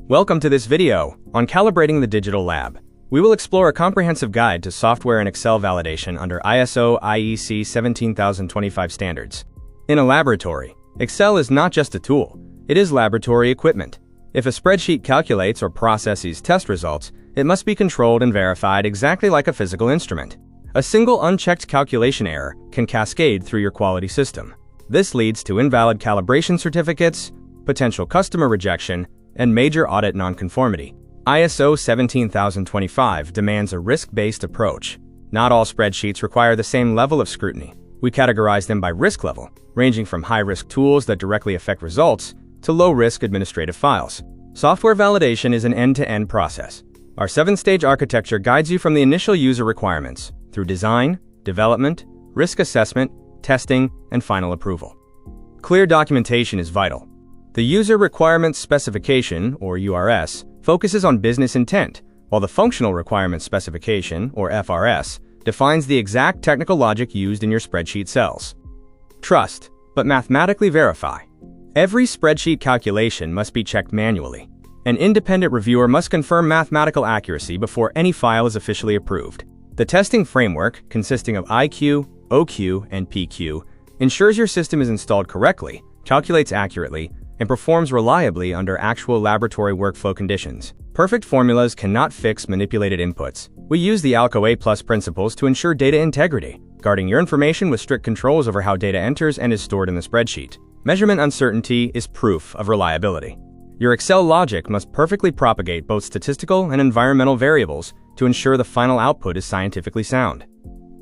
Welcome to this video on calibrating the digital lab. We will explore a comprehensive guide to software and Excel validation under ISO/IEC 17025 standards. In a laboratory, Excel is not just a tool, it is laboratory equipment. If a spreadsheet calculates or processes test results, it must be controlled and verified exactly like a physical instrument. A single unchecked calculation error can cascade through your quality system. This leads to invalid calibration certificates, potential customer rejection, and major audit nonconformity. ISO 17025 demands a risk-based approach. Not all spreadsheets require the same level of scrutiny. We categorize them by risk level, ranging from high-risk tools that directly affect results to low-risk administrative files. Software validation is an end-to-end process. Our 7-stage architecture guides you from the initial user requirements through design, development, risk assessment, testing, and final approval. Clear documentation is vital. The User Requirements Specification, or URS, focuses on business intent, while the Functional Requirements Specification, or FRS, defines the exact technical logic used in your spreadsheet cells. Trust, but mathematically verify. Every spreadsheet calculation must be checked manually. An independent reviewer must confirm mathematical accuracy before any file is officially approved. The testing framework, consisting of IQ, OQ, and PQ, ensures your system is installed correctly, calculates accurately, and performs reliably under actual laboratory workflow conditions. Perfect formulas cannot fix manipulated inputs. We use the ALCO A+ principles to ensure data integrity, guarding your information with strict controls over how data enters and is stored in the spreadsheet. Measurement uncertainty is proof of reliability. Your Excel logic must perfectly propagate both statistical and environmental variables to ensure the final output is scientifically sound.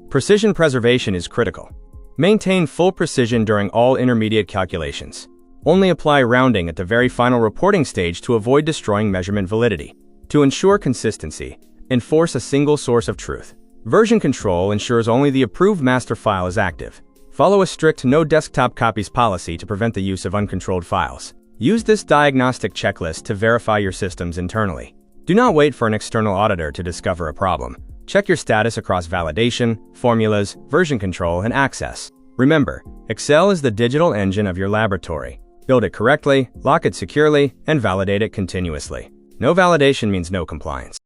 Precision preservation is critical. Maintain full precision during all intermediate calculations. Only apply rounding at the very final reporting stage to avoid destroying measurement validity. To ensure consistency, enforce a single source of truth. Version control ensures only the approved master file is active. Follow a strict no desktop copies policy to prevent the use of uncontrolled files. Use this diagnostic checklist to verify your systems internally. Do not wait for an external auditor to discover a problem. Check your status across validation, formulas, version control, and access. Remember, Excel is the digital engine of your laboratory. Build it correctly, lock it securely, and validate it continuously. No validation means no compliance.